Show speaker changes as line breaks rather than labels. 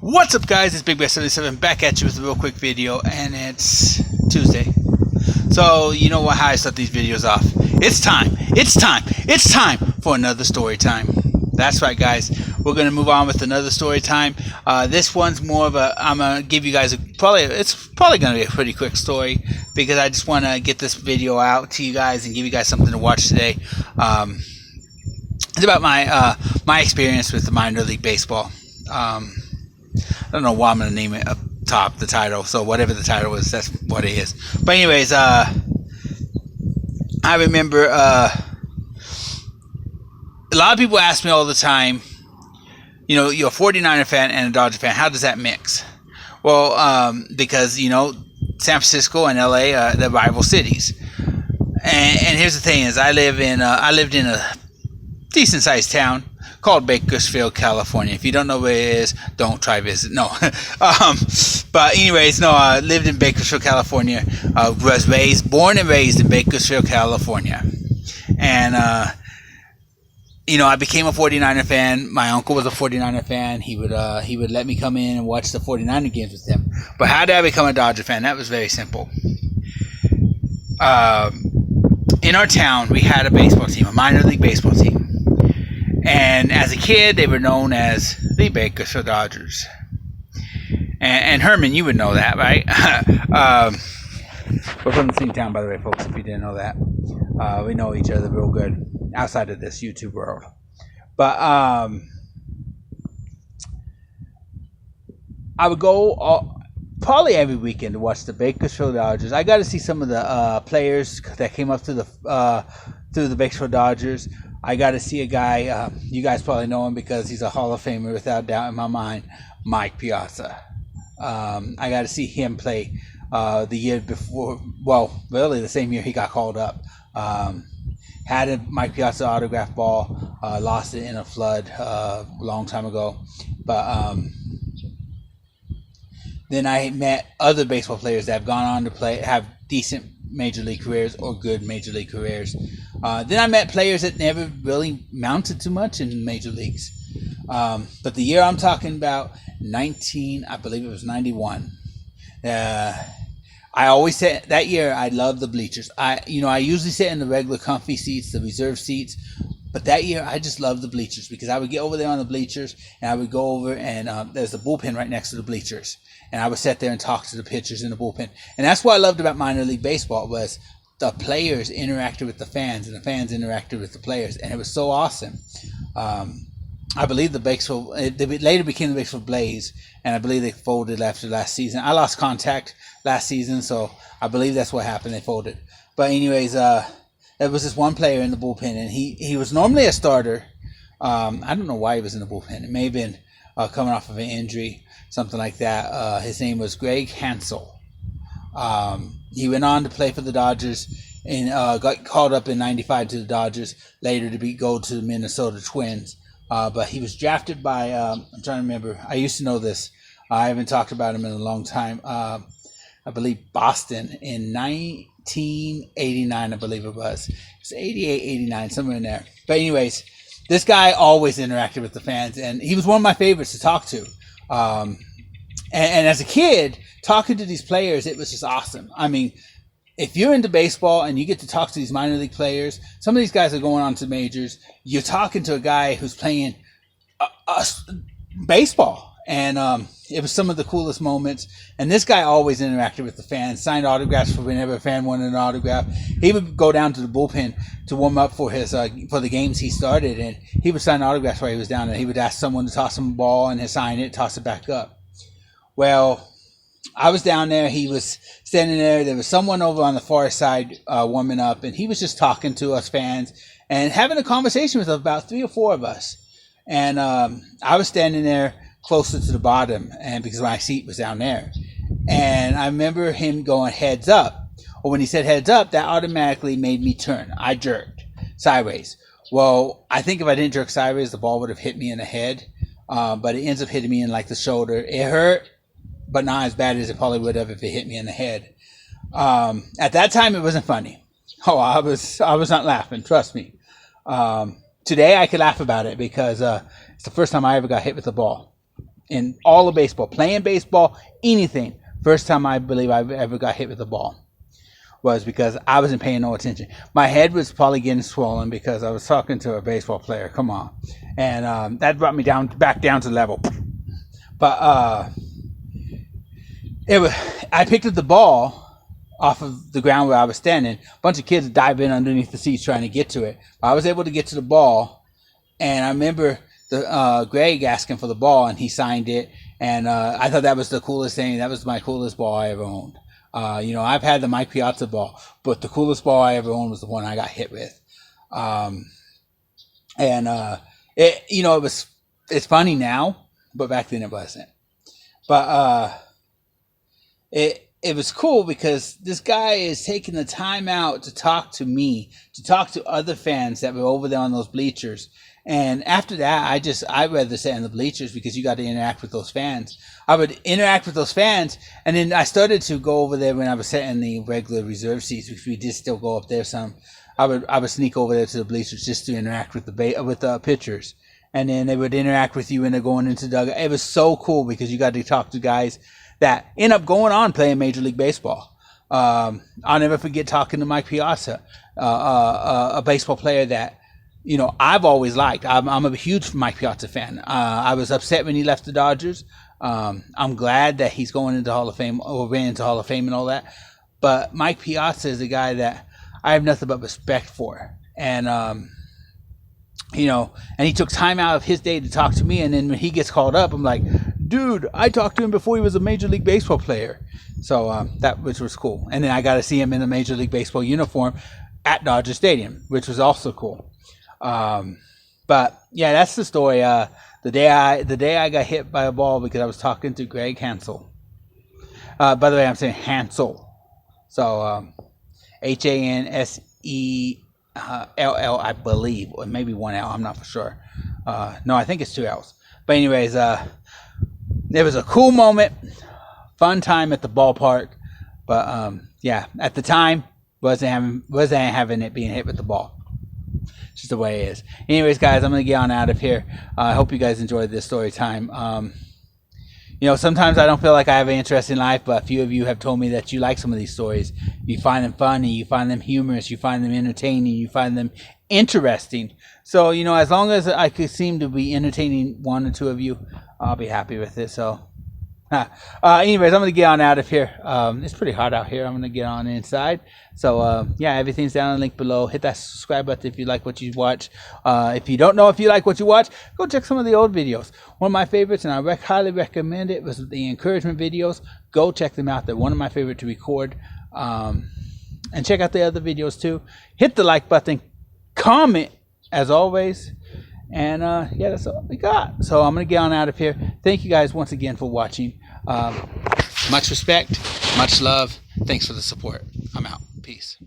What's up, guys? It's Big Bear 77 back at you with a real quick video, and it's Tuesday. So you know how I start these videos off. It's time for another story time. That's right, guys. We're gonna move on with another story time. This one's more of a. I'm gonna give you guys it's probably gonna be a pretty quick story because I just want to get this video out to you guys and give you guys something to watch today. It's about my experience with the minor league baseball. I don't know why I'm going to name it up top, the title. So whatever the title is, that's what it is. But anyways, I remember a lot of people ask me all the time, you know, you're a 49er fan and a Dodger fan. How does that mix? Well, because, you know, San Francisco and LA, they're rival cities. And here's the thing is I lived in a decent sized town called Bakersfield, California. If you don't know where it is, don't try visit. No. But anyways, no, I lived in Bakersfield, California. Was born and raised in Bakersfield, California. And, you know, I became a 49er fan. My uncle was a 49er fan. He would let me come in and watch the 49er games with him. But how did I become a Dodger fan? That was very simple. In our town, we had a baseball team, a minor league baseball team. And as a kid, they were known as the Bakersfield Dodgers. And Herman, you would know that, right? We're from the same town, by the way, folks, if you didn't know that. We know each other real good outside of this YouTube world. But I would go probably every weekend to watch the Bakersfield Dodgers. I got to see some of the players that came up through the Bakersfield Dodgers. I got to see a guy, you guys probably know him because he's a Hall of Famer without doubt in my mind, Mike Piazza. I got to see him play the year before, well, really the same year he got called up. Had a Mike Piazza autograph ball, lost it in a flood a long time ago. But then I met other baseball players that have gone on to have decent major league careers or good major league careers. Then I met players that never really mounted too much in major leagues. But the year I'm talking about, I believe it was 91. I always said that year I loved the bleachers. I usually sit in the regular comfy seats, the reserve seats. But that year, I just loved the bleachers because I would get over there on the bleachers and I would go over and there's a bullpen right next to the bleachers. And I would sit there and talk to the pitchers in the bullpen. And that's what I loved about minor league baseball was the players interacted with the fans and the fans interacted with the players. And it was so awesome. I believe they later became the Bakersfield Blaze. And I believe they folded after last season. I lost contact last season, so I believe that's what happened. They folded. But anyways, there was this one player in the bullpen, and he was normally a starter. I don't know why he was in the bullpen. It may have been coming off of an injury, something like that. His name was Greg Hansel. He went on to play for the Dodgers and got called up in '95 to the Dodgers, later to go to the Minnesota Twins. But he was drafted by, I'm trying to remember. I used to know this. I haven't talked about him in a long time. I believe Boston in 1989, I believe it was. It's 88, 89, somewhere in there. But anyways, this guy always interacted with the fans, and he was one of my favorites to talk to. And as a kid, talking to these players, it was just awesome. I mean, if you're into baseball and you get to talk to these minor league players, some of these guys are going on to majors. You're talking to a guy who's playing baseball. And it was some of the coolest moments. And this guy always interacted with the fans, signed autographs for whenever a fan wanted an autograph. He would go down to the bullpen to warm up for for the games he started, and he would sign autographs while he was down there. He would ask someone to toss him a ball, and he'd sign it, toss it back up. Well, I was down there. He was standing there. There was someone over on the far side warming up, and he was just talking to us fans and having a conversation with about 3 or 4 of us. And I was standing there closer to the bottom, and because my seat was down there. And I remember him going heads up. Or when he said heads up, that automatically made me turn. I jerked sideways. Well, I think if I didn't jerk sideways, the ball would have hit me in the head. But it ends up hitting me in like the shoulder. It hurt, but not as bad as it probably would have if it hit me in the head. At that time, it wasn't funny. Oh, I was not laughing. Trust me. Today, I could laugh about it because it's the first time I ever got hit with a ball. in all of baseball, playing baseball, anything. First time I believe I ever got hit with a ball was because I wasn't paying no attention. My head was probably getting swollen because I was talking to a baseball player. Come on, and that brought me back down to level. But I picked up the ball off of the ground where I was standing. A bunch of kids dive in underneath the seats trying to get to it. I was able to get to the ball, and I remember Greg asking for the ball, and he signed it. And I thought that was the coolest thing. That was my coolest ball I ever owned. I've had the Mike Piazza ball, but the coolest ball I ever owned was the one I got hit with. It's funny now, but back then it wasn't. But it was cool because this guy is taking the time out to talk to me, to talk to other fans that were over there on those bleachers. And after that, I'd rather sit in the bleachers because you got to interact with those fans. I would interact with those fans, and then I started to go over there when I was sitting in the regular reserve seats, which we did still go up there some. I would sneak over there to the bleachers just to interact with the pitchers, and then they would interact with you when they're going into the dugout. It was so cool because you got to talk to guys that end up going on playing Major League Baseball. I'll never forget talking to Mike Piazza, a baseball player that I've always liked. I'm a huge Mike Piazza fan. I was upset when he left the Dodgers. I'm glad that he's going into Hall of Fame or ran into Hall of Fame and all that. But Mike Piazza is a guy that I have nothing but respect for. And, and he took time out of his day to talk to me. And then when he gets called up, I'm like, dude, I talked to him before he was a Major League Baseball player. So which was cool. And then I got to see him in a Major League Baseball uniform at Dodger Stadium, which was also cool. But yeah, that's the story. The day I got hit by a ball because I was talking to Greg Hansel. By the way, I'm saying Hansel. So Hansell, I believe, or maybe one L. I'm not for sure. No, I think it's two L's. But anyways, it was a cool moment, fun time at the ballpark. But yeah, at the time wasn't having it being hit with the ball. Just the way it is. Anyways, guys, I'm going to get on out of here. I hope you guys enjoyed this story time. Sometimes I don't feel like I have an interesting life, but a few of you have told me that you like some of these stories. You find them funny, you find them humorous, you find them entertaining, you find them interesting. So, as long as I could seem to be entertaining one or two of you, I'll be happy with it. So, anyways, I'm going to get on out of here. It's pretty hot out here. I'm going to get on inside. So, yeah, everything's down in the link below. Hit that subscribe button if you like what you watch. If you don't know if you like what you watch, go check some of the old videos. One of my favorites, and I highly recommend it, was the encouragement videos. Go check them out. They're one of my favorite to record. And check out the other videos, too. Hit the like button. Comment, as always. And yeah, that's all we got. So I'm going to get on out of here. Thank you guys once again for watching. Much respect, much love. Thanks for the support. I'm out. Peace.